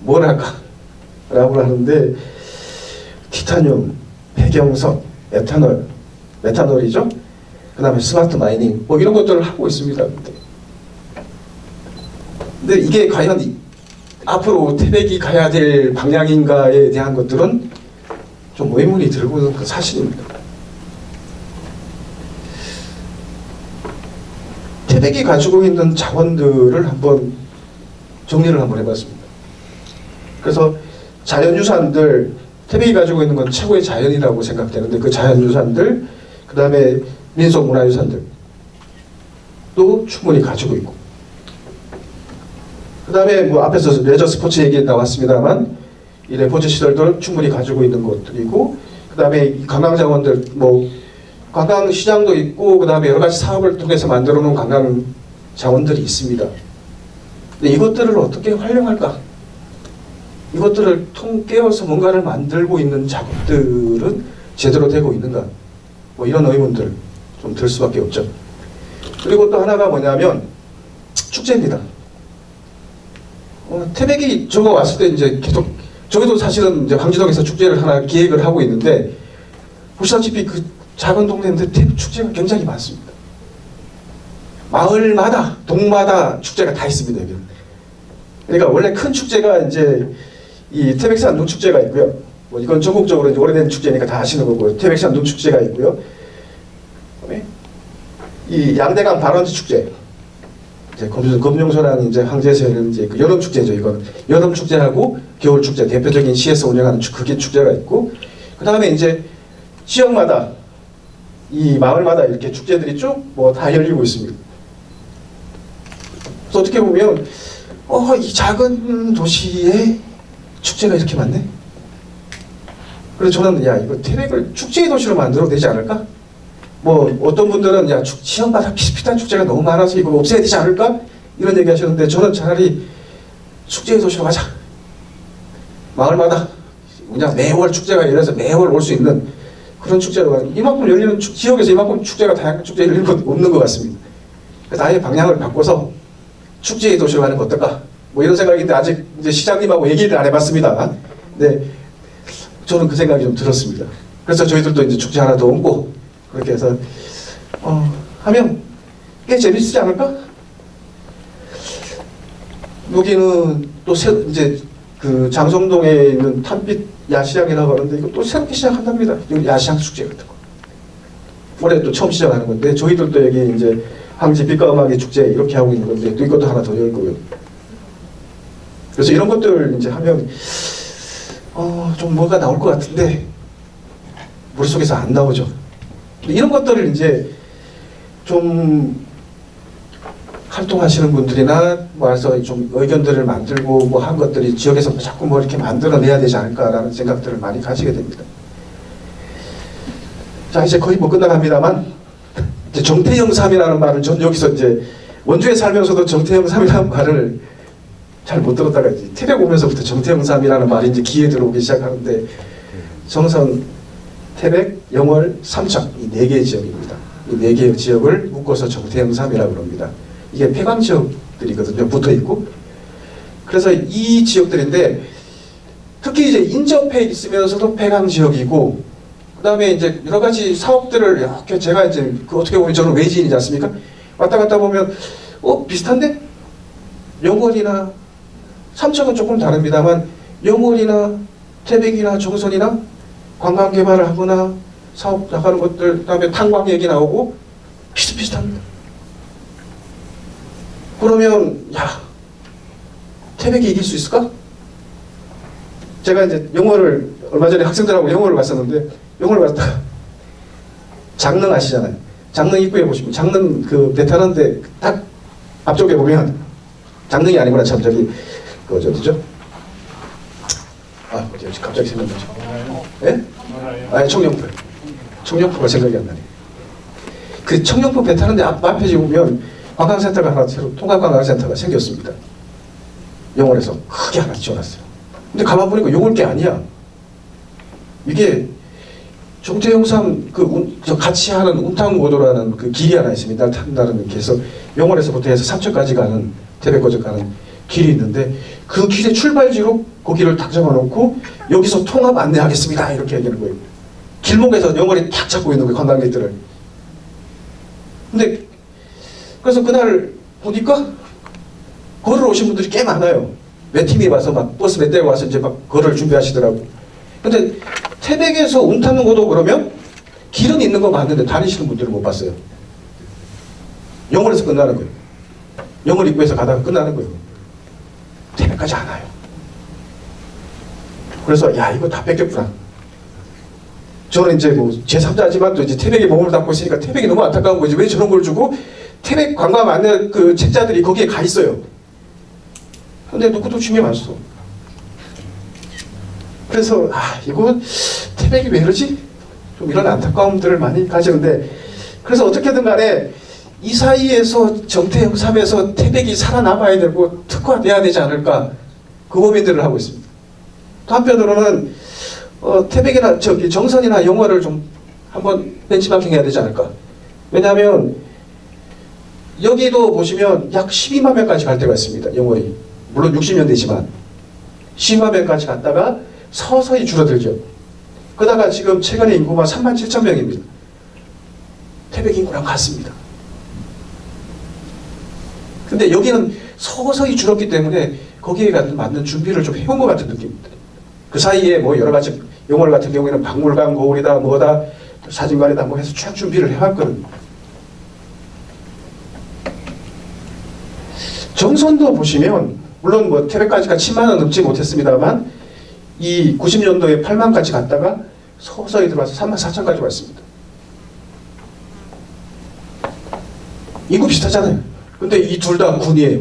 뭘 할까라고 하는데 티타늄, 폐경석, 메탄올이죠. 그 다음에 스마트 마이닝, 뭐 이런 것들을 하고 있습니다. 근데 이게 과연 앞으로 태백이 가야 될 방향인가에 대한 것들은 좀 의문이 들고 있는 그 사실입니다. 태백이 가지고 있는 자원들을 한번 정리를 한번 해봤습니다. 그래서 자연유산들, 태백이 가지고 있는 건 최고의 자연이라고 생각되는데 그 자연유산들, 그 다음에 민속문화유산들도 충분히 가지고 있고, 그 다음에 뭐 앞에서 레저 스포츠 얘기 나왔습니다만 이 레포츠 시설들은 충분히 가지고 있는 것들이고, 그 다음에 관광자원들, 뭐 관광시장도 있고, 그 다음에 여러 가지 사업을 통해서 만들어 놓은 관광자원들이 있습니다. 근데 이것들을 어떻게 활용할까? 이것들을 깨어서 뭔가를 만들고 있는 작업들은 제대로 되고 있는가? 뭐 이런 의문들 좀 들 수밖에 없죠. 그리고 또 하나가 뭐냐면 축제입니다. 태백이 저거 왔을 때 이제 계속 저희도 사실은 이제 황지동에서 축제를 하나 기획을 하고 있는데 보시다시피 그 작은 동네인데 태백 축제가 굉장히 많습니다. 마을마다 동마다 축제가 다 있습니다. 여기는. 그러니까 원래 큰 축제가 이제 이 태백산 눈축제가 있고요. 뭐 이건 전국적으로 이제 오래된 축제니까 다 아시는 거고, 태백산 눈축제가 있고요. 그다음에 이 양대강 발원지 축제. 이제 검룡소랑 이제 황제에서는 이제 그 여름 축제죠. 이건 여름 축제하고 겨울 축제 대표적인 시에서 운영하는 그게 축제가 있고, 그 다음에 이제 지역마다 이 마을마다 이렇게 축제들이 쭉 뭐 다 열리고 있습니다. 그래서 어떻게 보면 이 작은 도시에 축제가 이렇게 많네. 그래서 저는 이거 태백을 축제의 도시로 만들어도 되지 않을까? 뭐 어떤 분들은 지역마다 비슷비슷한 축제가 너무 많아서 이거 없애야 되지 않을까? 이런 얘기 하시는데 저는 차라리 축제의 도시로 가자. 마을마다 그냥 매월 축제가 열려서 매월 올 수 있는 그런 축제로 가자. 이만큼 열리는 지역에서 이만큼 축제가 다양한 축제 열리는 건 없는 것 같습니다. 그래서 아예 방향을 바꿔서 축제의 도시로 가는 거 어떨까? 뭐 이런 생각인데 아직 이제 시장님하고 얘기를 안 해봤습니다. 근데 저는 그 생각이 좀 들었습니다. 그래서 저희들도 이제 축제 하나 더 옮고 그렇게 해서 하면 꽤 재밌지 않을까? 여기는 또 이제 그 장성동에 있는 탄빛 야시장이라고 하는데 이거 또 새롭게 시작한답니다. 야시장 축제 같은 거. 올해 또 처음 시작하는 건데 저희들도 여기 이제 황지 빛과 음악의 축제 이렇게 하고 있는 건데 또 이것도 하나 더 열고요. 그래서 이런 것들 이제 하면 좀 뭐가 나올 것 같은데 머릿속에서 안 나오죠. 이런 것들을 이제 좀 활동하시는 분들이나 와서 좀 의견들을 만들고 뭐 한 것들이 지역에서 자꾸 뭐 이렇게 만들어내야 되지 않을까라는 생각들을 많이 가지게 됩니다. 자, 이제 거의 뭐 끝나갑니다만 이제 정태영 삼이라는 말을 전 여기서 이제 원주에 살면서도 정태영 삼이라는 말을 잘 못 들었다가 이제 태백 오면서부터 정태영 삼이라는 말이 이제 귀에 들어오기 시작하는데 정선, 태백, 영월, 삼척 이 4개의 지역입니다. 이 4개의 지역을 묶어서 정태영 삼이라고 합니다. 이게 폐광 지역들이거든요. 붙어 있고. 그래서 이 지역들인데 특히 이제 인접해 있으면서도 폐광 지역이고, 그 다음에 이제 여러 가지 사업들을 이렇게 제가 이제 어떻게 보면 저는 외지인이지 않습니까? 왔다 갔다 보면 비슷한데? 영월이나 삼척은 조금 다릅니다만 영월이나 태백이나 정선이나 관광 개발을 하거나 사업 나가는 것들, 그 다음에 탄광 얘기 나오고 비슷비슷합니다. 그러면 태백이 이길 수 있을까? 제가 이제 영월을 얼마 전에 학생들하고 영월을 갔었는데 영월을 갔다가 장릉 아시잖아요. 장릉 입구에 보시면 장릉 그 배 타는데 딱 앞쪽에 보면 장릉이 아니구나 참 저기 그 어디죠? 어디 갑자기 생각나죠? 예? 청룡포. 청룡포가 생각이 안 나네. 그 청룡포 배 타는데 앞에 보면 관광센터가 하나 새로 통합관광센터가 생겼습니다. 영월에서 크게 하나 지어놨어요. 근데 가만 보니까 요걸 게 아니야. 이게 정태영 삼 저 같이 하는 운탕고도라는 그 길이 하나 있습니다. 탄다는 이렇게 해서 영월에서부터 해서 삼척까지 가는 태백까지 가는 길이 있는데 그 길의 출발지로 거기를 딱 잡아놓고 여기서 통합 안내하겠습니다 이렇게 얘기하는 거예요. 길목에서 영월이 탁 잡고 있는 거예요, 관광객들을. 근데 그래서 그날 보니까 걸으러 오신 분들이 꽤 많아요. 몇 팀이 와서 막 버스 몇 대가 와서 이제 막 걸을 준비하시더라고. 근데 태백에서 운 타는 것도 그러면 길은 있는 거 맞는데 다니시는 분들은 못 봤어요. 영월에서 끝나는 거예요. 영월 입구에서 가다가 끝나는 거예요. 태백까지 안 와요. 그래서 야 이거 다 뺏겼구나. 저는 이제 뭐 제3자지만 또 이제 태백에 몸을 담고 있으니까 태백이 너무 안타까운 거지. 왜 저런 걸 주고 태백 관광 안내 그 책자들이 거기에 가 있어요. 근데 누구도 신경 안 써. 그래서 아 이거 태백이 왜 이러지? 좀 이런 안타까움들을 많이 가지는데 그래서 어떻게든 간에 이 사이에서 정태영 3에서 태백이 살아남아야 되고 특화돼야 되지 않을까 그 고민들을 하고 있습니다. 또 한편으로는 태백이나 저기 정선이나 영월을 좀 한번 벤치마킹 해야 되지 않을까. 왜냐하면 여기도 보시면 약 12만 명까지 갈 때가 있습니다. 영월이. 물론 60년대지만 12만 명까지 갔다가 서서히 줄어들죠. 그러다가 지금 최근에 인구가 3만 7천 명입니다. 태백 인구랑 같습니다. 근데 여기는 서서히 줄었기 때문에 거기에 맞는 준비를 좀 해온 것 같은 느낌입니다. 그 사이에 뭐 여러 가지 영월 같은 경우에는 박물관, 거울이다, 뭐다, 사진관이다, 뭐 해서 쭉 준비를 해왔거든요. 정선도 보시면 물론 뭐 태백까지가 10만 원 넘지 못했습니다만 이 90년도에 8만까지 갔다가 서서히 들어와서 3만 4천까지 왔습니다. 인구 비슷하잖아요. 근데 이 둘 다 군이에요.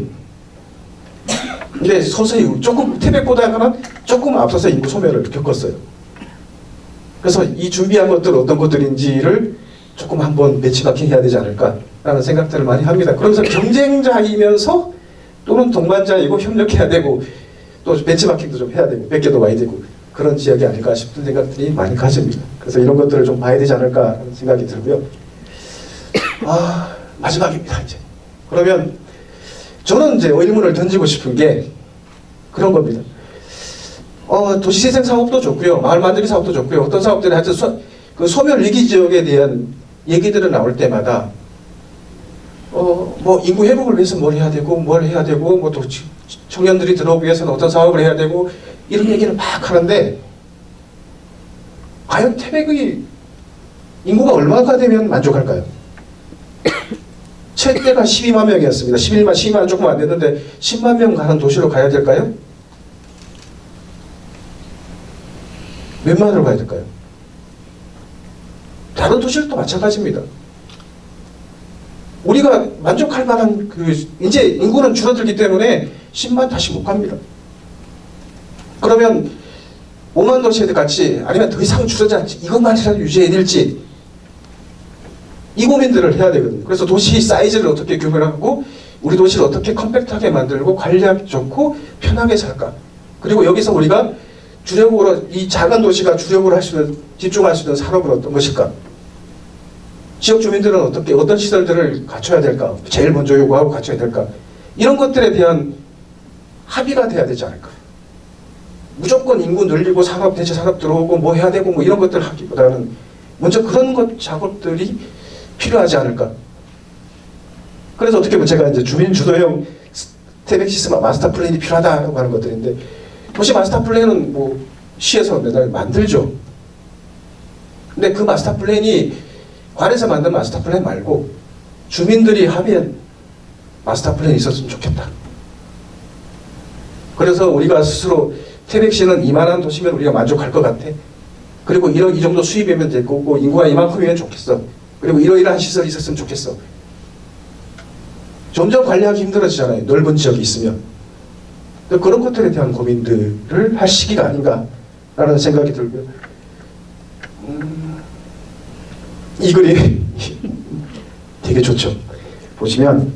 근데 서서히 조금 태백보다는 조금 앞서서 인구 소멸을 겪었어요. 그래서 이 준비한 것들 어떤 것들인지를 조금 한번 매치마킹 해야 되지 않을까라는 생각들을 많이 합니다. 그러면서 경쟁자이면서 또는 동반자이고 협력해야 되고 또 벤치마킹도 좀 해야 되고 몇 개도 와야 되고 그런 지역이 아닐까 싶은 생각들이 많이 가집니다. 그래서 이런 것들을 좀 봐야 되지 않을까라는 생각이 들고요. 마지막입니다. 이제 그러면 저는 이제 의문을 던지고 싶은 게 그런 겁니다. 도시재생 사업도 좋고요, 마을 만들기 사업도 좋고요. 어떤 사업들이 하여튼 그 소멸 위기 지역에 대한 얘기들은 나올 때마다 뭐 인구 회복을 위해서 뭘 해야 되고 뭐 또 청년들이 들어오기 위해서는 어떤 사업을 해야 되고 이런 얘기를 막 하는데 과연 태백의 인구가 얼마가 되면 만족할까요? 최대가 12만 명이었습니다. 12만 조금 안 됐는데 10만 명 가는 도시로 가야 될까요? 몇만으로 가야 될까요? 다른 도시도 마찬가지입니다. 우리가 만족할 만한 이제 인구는 줄어들기 때문에 10만 다시 못 갑니다. 그러면 5만 도시에 같이 아니면 더 이상 줄어들지 이것만이라도 유지해야 될지 이 고민들을 해야 되거든요. 그래서 도시 사이즈를 어떻게 규모하고 우리 도시를 어떻게 컴팩트하게 만들고 관리하기 좋고 편하게 살까. 그리고 여기서 우리가 주력으로 이 작은 도시가 주력으로 할 수 있는 집중할 수 있는 산업은 어떤 것일까. 지역 주민들은 어떤 시설들을 갖춰야 될까. 제일 먼저 요구하고 갖춰야 될까. 이런 것들에 대한 합의가 돼야 되지 않을까. 무조건 인구 늘리고 산업 대체 산업 들어오고 뭐 해야 되고 뭐 이런 것들을 하기보다는 먼저 그런 것 작업들이 필요하지 않을까. 그래서 어떻게 보면 제가 이제 주민 주도형 태백 시스템 마스터 플랜이 필요하다고 하는 것들인데 도시 마스터 플랜은 뭐 시에서 맨날 만들죠. 근데 그 마스터 플랜이 관에서 만든 마스터 플랜 말고 주민들이 합의한 마스터 플랜이 있었으면 좋겠다. 그래서 우리가 스스로 태백시는 이만한 도시면 우리가 만족할 것 같아. 그리고 이 정도 수입이면 될 거고 인구가 이만큼이면 좋겠어. 그리고 이러이러한 시설이 있었으면 좋겠어. 점점 관리하기 힘들어지잖아요. 넓은 지역이 있으면. 그런 것들에 대한 고민들을 할 시기가 아닌가라는 생각이 들고요. 이 그림 되게 좋죠. 보시면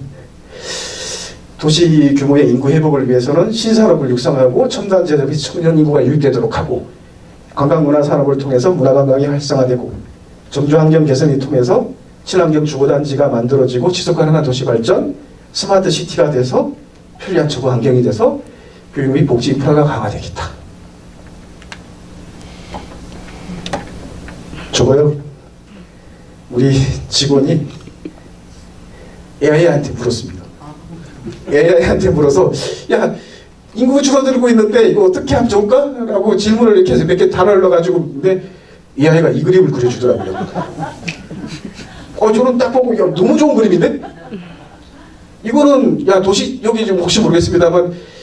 도시 규모의 인구 회복을 위해서는 신산업을 육성하고 첨단 제조업이 청년 인구가 유입되도록 하고 관광문화 산업을 통해서 문화관광이 활성화되고 정주환경 개선이 통해서 친환경 주거단지가 만들어지고 지속 가능한 도시 발전, 스마트 시티가 돼서 편리한 주거 환경이 돼서 교육 및 복지 인프라가 강화되겠다. 저거요, 우리 직원이 AI한테 물었습니다. AI한테 물어서, 야, 인구가 줄어들고 있는데 이거 어떻게 하면 좋을까? 라고 질문을 이렇게 해서 몇 개 단어를 넣어가지고, 근데 AI가 이 그림을 그려주더라고요. 저는 딱 보고, 야, 너무 좋은 그림인데? 이거는, 야, 여기 좀 혹시 모르겠습니다만,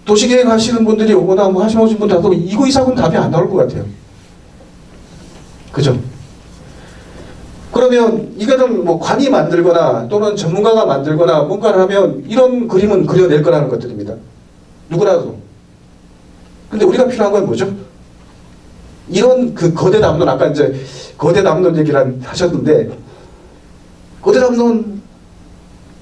도시계획 하시는 분들이 오거나 뭐 하시는 분들 하도 이거 이상은 답이 안 나올 것 같아요. 그죠? 그러면 이거는 뭐 관이 만들거나 또는 전문가가 만들거나 뭔가를 하면 이런 그림은 그려낼 거라는 것들입니다. 누구라도. 근데 우리가 필요한 건 뭐죠? 이런 그 거대 담론, 아까 이제 거대 담론 얘기를 하셨는데, 거대 담론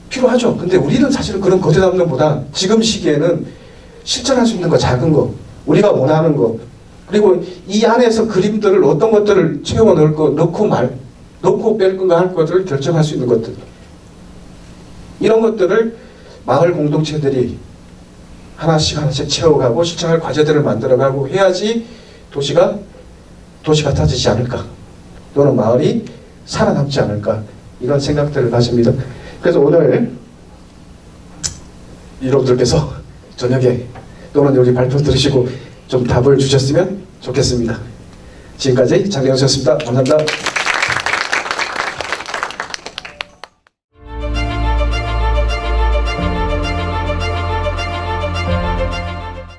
필요하죠. 근데 우리는 사실은 그런 거대 담론보다 지금 시기에는 실천할 수 있는 거, 작은 거, 우리가 원하는 거, 그리고 이 안에서 그림들을 어떤 것들을 채워 넣을 거, 넣고 뺄 건가 할 것들을 결정할 수 있는 것들. 이런 것들을 마을 공동체들이 하나씩 채워가고 실천할 과제들을 만들어가고 해야지 도시가 도시 같아지지 않을까, 또는 마을이 살아남지 않을까, 이런 생각들을 가집니다. 그래서 오늘 여러분들께서 저녁에 또는 우리 발표 들으시고 좀 답을 주셨으면 좋겠습니다. 지금까지 장경수였습니다. 감사합니다.